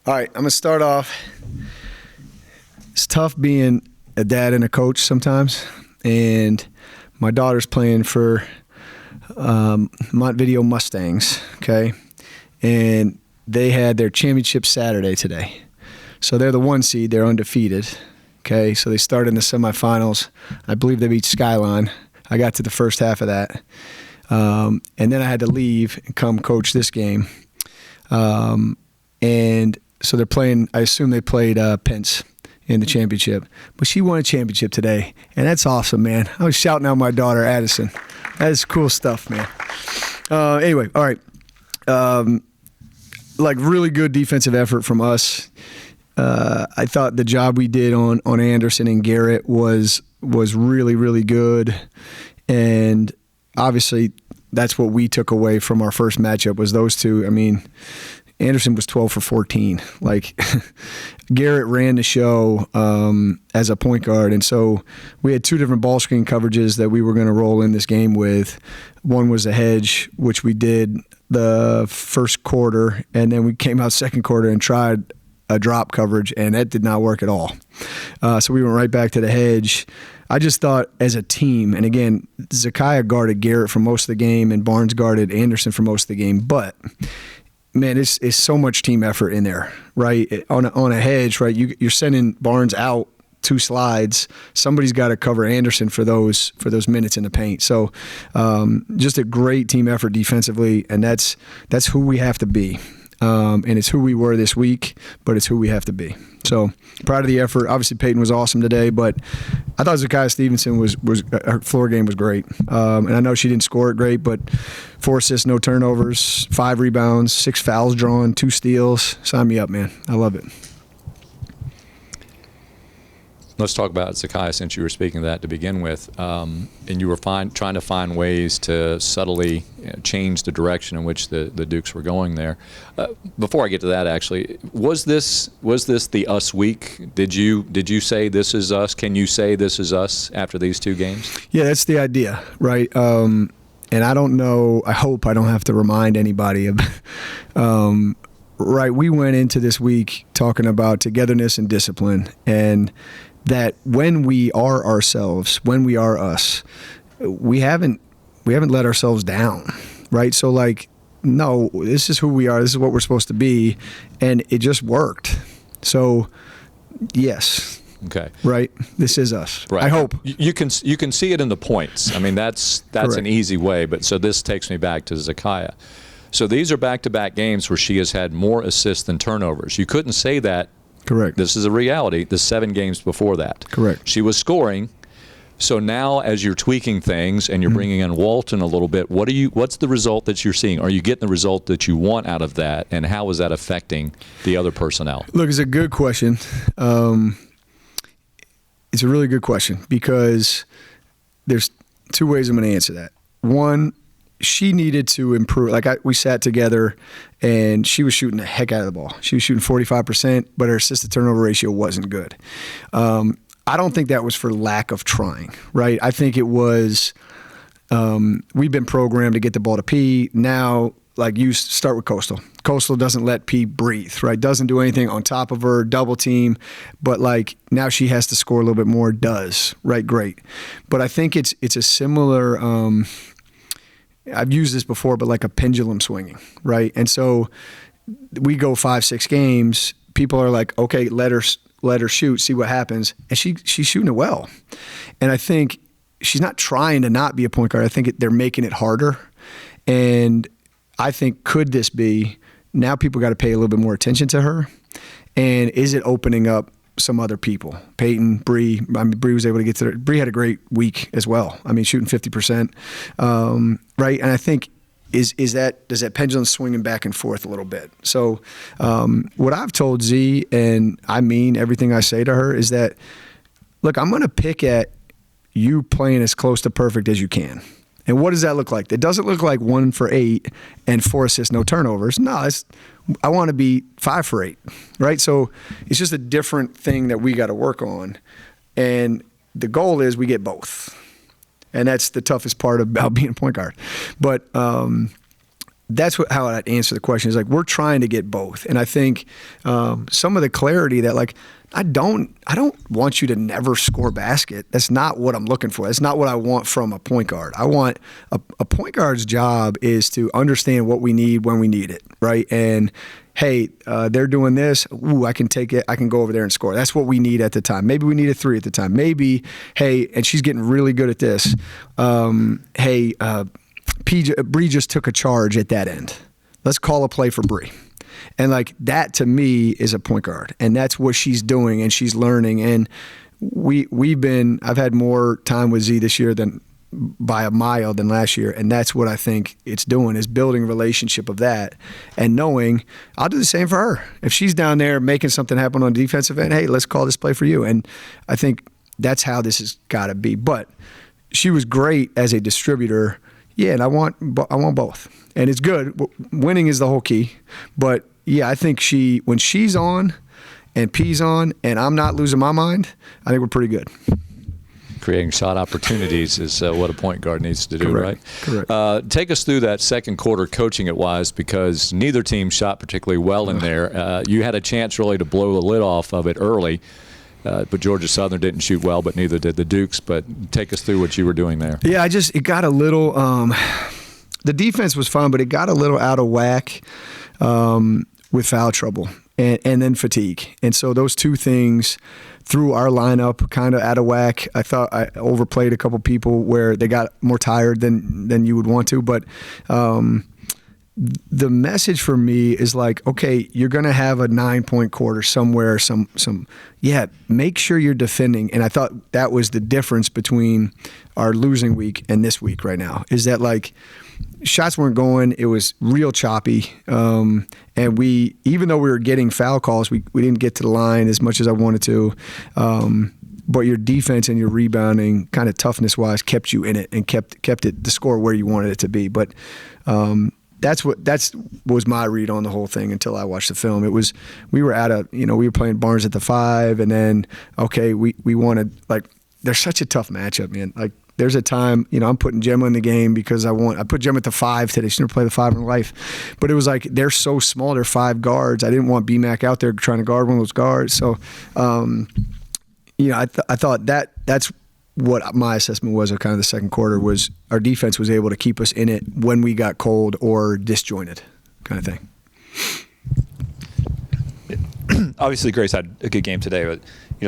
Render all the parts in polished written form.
All right, I'm going to start off. It's tough being a dad and a coach sometimes. And my daughter's playing for Montevideo Mustangs, okay? And they had their championship Saturday today. So they're the 1 seed. They're undefeated, okay? So they started in the semifinals. I believe they beat Skyline. I got to the first half of that. And then I had to leave and come coach this game. And so they're playing, I assume they played Pence in the championship. But she won a championship today, and that's awesome, man. I was shouting out my daughter, Addison. That is cool stuff, man. Anyway, all right. Like really good defensive effort from us. I thought the job we did on Anderson and Garrett was really, really good. And obviously that's what we took away from our first matchup was those two. I mean, Anderson was 12 for 14. Like Garrett ran the show as a point guard. And so we had 2 different ball screen coverages that we were going to roll in this game with. One was a hedge, which we did the first quarter. And then we came out second quarter and tried a drop coverage, and that did not work at all. So we went right back to the hedge. I just thought as a team, and again, Zakiah guarded Garrett for most of the game and Barnes guarded Anderson for most of the game. But man, it's so much team effort in there, right? On a hedge, right? You're sending Barnes out 2 slides. Somebody's got to cover Anderson for those minutes in the paint. So just a great team effort defensively, and that's who we have to be. And it's who we were this week, but it's who we have to be. So proud of the effort. Obviously, Peyton was awesome today, but I thought Zakiah Stevenson was her floor game was great. And I know she didn't score it great, but 4 assists, no turnovers, 5 rebounds, 6 fouls drawn, 2 steals. Sign me up, man. I love it. Let's talk about Zakiah since you were speaking of that to begin with. And you were trying to find ways to subtly change the direction in which the Dukes were going there. Before I get to that, actually, was this the us week? Did you say this is us? Can you say this is us after these 2 games? Yeah, that's the idea, right? And I don't know. I hope I don't have to remind anybody of. Right, we went into this week talking about togetherness and discipline, and that when we are ourselves, when we are us, we haven't let ourselves down, right? So like, no, this is who we are. This is what we're supposed to be, and it just worked. So, yes. Okay. Right. This is us. Right. I hope you can see it in the points. I mean, that's an easy way. But so this takes me back to Zakiah. So these are back-to-back games where she has had more assists than turnovers. You couldn't say that. Correct. This is a reality. The 7 games before that. Correct. She was scoring. So now as you're tweaking things and you're bringing in Walton a little bit, what's the result that you're seeing? Are you getting the result that you want out of that, and how is that affecting the other personnel? Look, it's a good question. It's a really good question because there's 2 ways I'm going to answer that. One, she needed to improve. We sat together, and she was shooting the heck out of the ball. She was shooting 45%, but her assist-to-turnover ratio wasn't good. I don't think that was for lack of trying, right? I think it was we've been programmed to get the ball to P. Now, like you start with Coastal. Coastal doesn't let P breathe, right? Doesn't do anything on top of her, double team. But like now she has to score a little bit more, does, right? Great. But I think it's a similar I've used this before, but like a pendulum swinging, right? And so we go 5-6 games. People are like, okay, let her shoot, see what happens. And she's shooting it well. And I think she's not trying to not be a point guard. I think they're making it harder. And I think, could this be, now people got to pay a little bit more attention to her? And is it opening up some other people? Peyton, Bree. I mean, Bree was able to get to there. Bree had a great week as well. I mean, shooting 50%, right? And I think does that pendulum swinging back and forth a little bit? So what I've told Z, and I mean everything I say to her, is that, look, I'm going to pick at you playing as close to perfect as you can. And what does that look like? It doesn't look like 1 for 8 and 4 assists, no turnovers. No, I want to be 5 for 8, right? So it's just a different thing that we got to work on. And the goal is we get both. And that's the toughest part about being a point guard. But that's how I'd answer the question is like, we're trying to get both. And I think some of the clarity that like, I don't want you to never score basket. That's not what I'm looking for. That's not what I want from a point guard. I want a point guard's job is to understand what we need when we need it, right? And hey, they're doing this. Ooh, I can take it. I can go over there and score. That's what we need at the time. Maybe we need a 3 at the time. Maybe, hey, and she's getting really good at this. Hey, Bree just took a charge at that end. Let's call a play for Bree. And like that to me is a point guard, and that's what she's doing, and she's learning. And I've had more time with Z this year than by a mile than last year, and that's what I think it's doing is building a relationship of that and knowing I'll do the same for her. If she's down there making something happen on the defensive end, hey, let's call this play for you. And I think that's how this has got to be. But she was great as a distributor. Yeah, and I want both, and it's good. Winning is the whole key, but yeah, I think when she's on and P's on, and I'm not losing my mind, I think we're pretty good. Creating shot opportunities is what a point guard needs to do, Correct. right? Correct. Take us through that second quarter, coaching it wise, because neither team shot particularly well in there. You had a chance really to blow the lid off of it early. But Georgia Southern didn't shoot well, but neither did the Dukes. But take us through what you were doing there. Yeah, it got a little the defense was fun, but it got a little out of whack with foul trouble and then fatigue. And so those two things threw our lineup kind of out of whack. I thought I overplayed a couple people where they got more tired than you would want to. But the message for me is like, okay, you're going to have a 9-point quarter somewhere, make sure you're defending. And I thought that was the difference between our losing week and this week right now, is that like shots weren't going. It was real choppy. And even though we were getting foul calls, we didn't get to the line as much as I wanted to. But your defense and your rebounding kind of toughness wise kept you in it and kept it the score where you wanted it to be. But, That's was my read on the whole thing until I watched the film. We were playing Barnes at the 5, and then we wanted, like, they're such a tough matchup, man. Like there's a time, I'm putting Gemma in the game because I put Gemma at the 5 today. She never played the 5 in her life, but it was like they're so small. They're 5 guards. I didn't want BMAC out there trying to guard one of those guards. So, I thought that's what my assessment was of kind of the second quarter was our defense was able to keep us in it when we got cold or disjointed kind of thing. Obviously, Grace had a good game today, but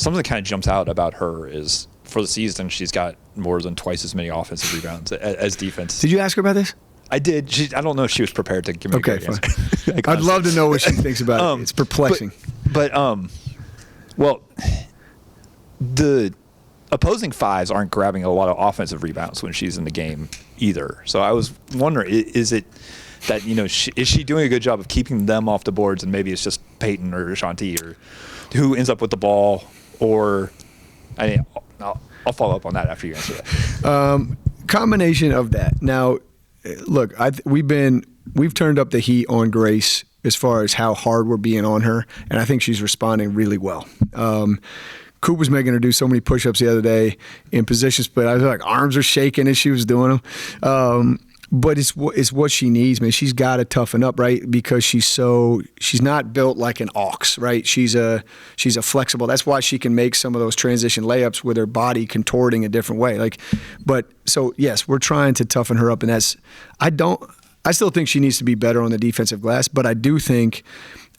something that kind of jumps out about her is for the season she's got more than twice as many offensive rebounds as defense. Did you ask her about this? I did. I don't know if she was prepared to give me a great answer. I'd love to know what she thinks about it. It's perplexing. But the opposing 5s aren't grabbing a lot of offensive rebounds when she's in the game either. So I was wondering, is it that, is she doing a good job of keeping them off the boards, and maybe it's just Peyton or Shanti or who ends up with the ball? Or I'll follow up on that after you answer that. Combination of that. Now, look, we've turned up the heat on Grace as far as how hard we're being on her, and I think she's responding really well. Coop was making her do so many push-ups the other day in position split. I was like, arms are shaking as she was doing them. But it's what she needs, man. She's got to toughen up, right? Because she's not built like an ox, right? She's a flexible. That's why she can make some of those transition layups with her body contorting a different way. So yes, we're trying to toughen her up, and I still think she needs to be better on the defensive glass, but I do think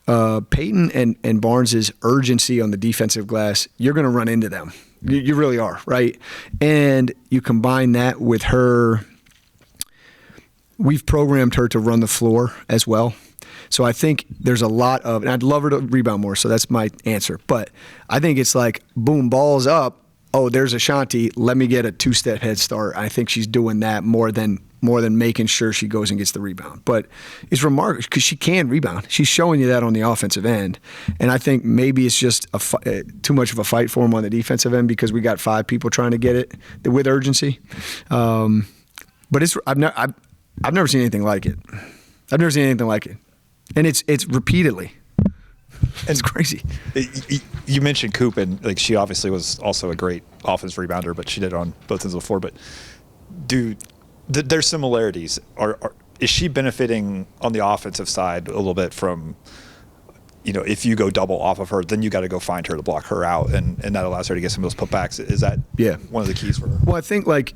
Peyton and Barnes' urgency on the defensive glass, you're going to run into them. You really are, right? And you combine that with her, we've programmed her to run the floor as well. So I think there's a lot of, and I'd love her to rebound more, so that's my answer. But I think it's like, boom, ball's up. Oh, there's Ashanti. Let me get a 2-step head start. I think she's doing that more than making sure she goes and gets the rebound. But it's remarkable because she can rebound. She's showing you that on the offensive end. And I think maybe it's just too much of a fight for him on the defensive end because we got 5 people trying to get it with urgency. But I've never seen anything like it. I've never seen anything like it. And it's repeatedly. It's crazy. You mentioned Coop, and like she obviously was also a great offensive rebounder, but she did it on both ends of the floor. But there's similarities. is she benefiting on the offensive side a little bit from, if you go double off of her, then you got to go find her to block her out, and that allows her to get some of those putbacks. Is that one of the keys for her? Well, I think like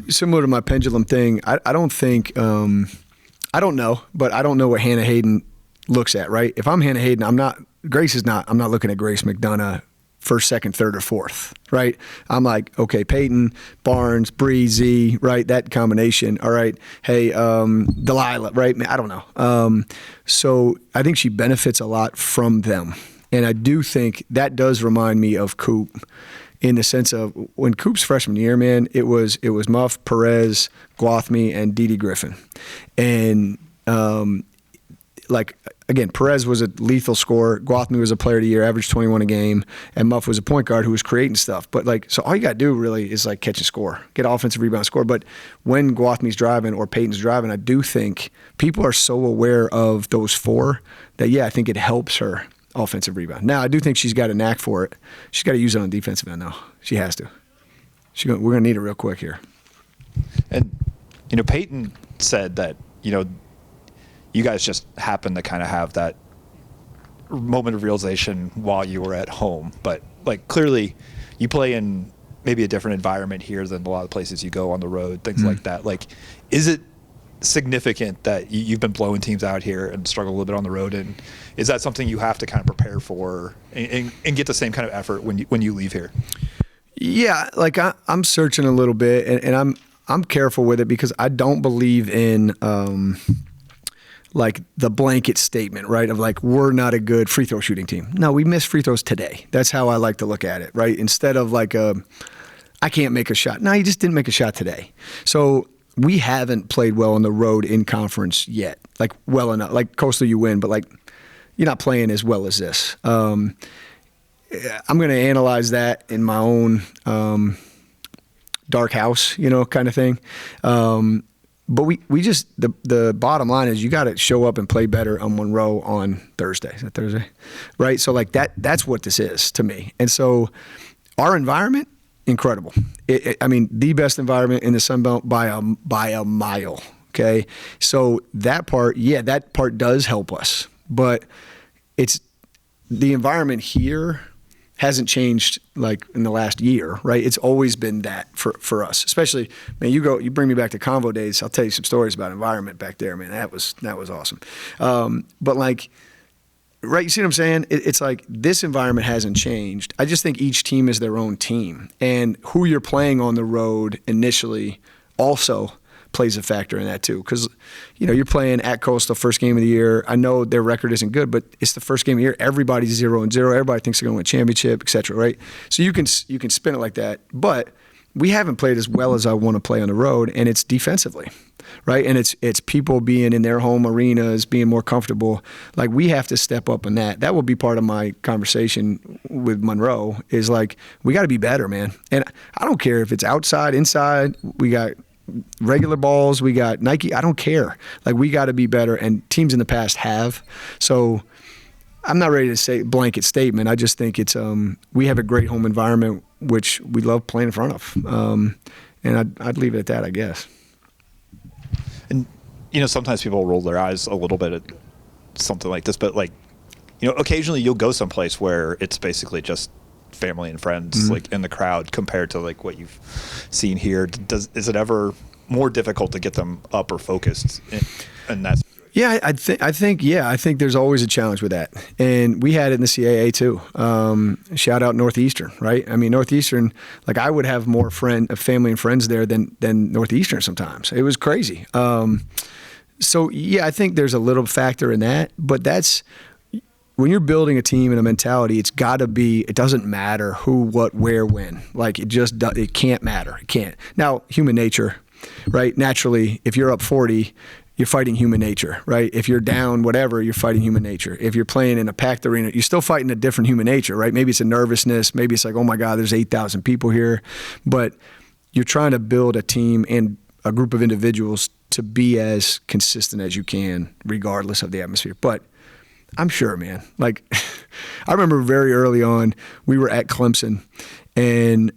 similar to my pendulum thing, I don't think I don't know, but I don't know what Hannah Hayden looks at, right? If I'm Hannah Hayden, I'm not looking at Grace McDonough first, second, third, or fourth, right? I'm like, okay, Peyton, Barnes, Bree, Z, right? That combination. All right. Hey, Delilah, right? I don't know. So I think she benefits a lot from them. And I do think that does remind me of Coop in the sense of when Coop's freshman year, man, it was Muff, Perez, Gwathmey, and Dee Dee Griffin. And again, Perez was a lethal scorer. Gwathmey was a player of the year, averaged 21 a game, and Muff was a point guard who was creating stuff. But so all you got to do really is catch and score, get offensive rebound, score. But when Gwathmey's driving or Peyton's driving, I do think people are so aware of those four that I think it helps her offensive rebound. Now I do think she's got a knack for it. She's got to use it on the defensive end though. She has to. We're going to need it real quick here. And Peyton said that you guys just happened to kind of have that moment of realization while you were at home. But clearly you play in maybe a different environment here than a lot of places you go on the road, things like that. Is it significant that you've been blowing teams out here and struggle a little bit on the road? And is that something you have to kind of prepare for and get the same kind of effort when you leave here? Yeah, I'm searching a little bit and I'm careful with it because I don't believe in the blanket statement, right, of we're not a good free throw shooting team. No, we missed free throws today. That's how I like to look at it, right? Instead of I can't make a shot. No, you just didn't make a shot today. So we haven't played well on the road in conference yet, well enough. Coastal you win, but you're not playing as well as this. I'm going to analyze that in my own dark house, kind of thing. But we just the bottom line is you got to show up and play better on Monroe on Thursday. Is that Thursday? Right? So that's what this is to me. And so our environment, incredible. The best environment in the Sun Belt by a mile. Okay? So that part does help us. But it's the environment here hasn't changed in the last year, right? It's always been that for us. Especially, man, you bring me back to Convo days. I'll tell you some stories about environment back there, man. That was awesome. But right, you see what I'm saying? It's this environment hasn't changed. I just think each team is their own team, and who you're playing on the road initially also plays a factor in that too. Because you're playing at Coastal first game of the year. I know their record isn't good, but it's the first game of the year. Everybody's 0-0. Everybody thinks they're going to win a championship, et cetera, right? So you can spin it like that. But we haven't played as well as I want to play on the road, and it's defensively, right? And it's people being in their home arenas, being more comfortable. We have to step up in that. That will be part of my conversation with Monroe is we got to be better, man. And I don't care if it's outside, inside. We got regular balls, we got Nike. I don't care. We got to be better, and teams in the past have. So I'm not ready to say blanket statement. I just think it's we have a great home environment, which we love playing in front of. And I'd leave it at that, I guess. And sometimes people roll their eyes a little bit at something like this, but occasionally you'll go someplace where it's basically just family and friends in the crowd compared to what you've seen here. Is it ever more difficult to get them up or focused in that situation? Yeah, I think there's always a challenge with that, and we had it in the CAA too. Shout out Northeastern, right? Northeastern, I would have more family and friends there than Northeastern sometimes. It was crazy. So yeah, I think there's a little factor in that, but that's when you're building a team and a mentality, it's got to be, it doesn't matter who, what, where, when. It can't matter. It can't. Now, human nature, right? Naturally, if you're up 40, you're fighting human nature, right? If you're down, whatever, you're fighting human nature. If you're playing in a packed arena, you're still fighting a different human nature, right? Maybe it's a nervousness. Maybe it's oh my God, there's 8,000 people here. But you're trying to build a team and a group of individuals to be as consistent as you can, regardless of the atmosphere. But I'm sure, man. I remember very early on, we were at Clemson, and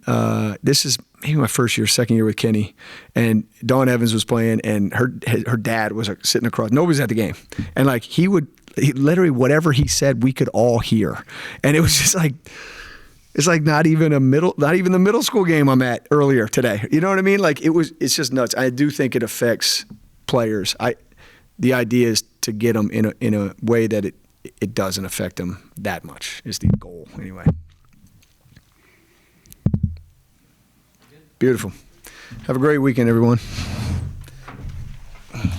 this is maybe my first year, second year with Kenny, and Dawn Evans was playing, and her dad was sitting across. Nobody's at the game, and like he literally whatever he said, we could all hear, and it was just like. It's like not even the middle school game I'm at earlier today. You know what I mean? Like it's just nuts. I do think it affects players. The idea is to get them in a way that it doesn't affect them that much is the goal anyway. Beautiful. Have a great weekend, everyone.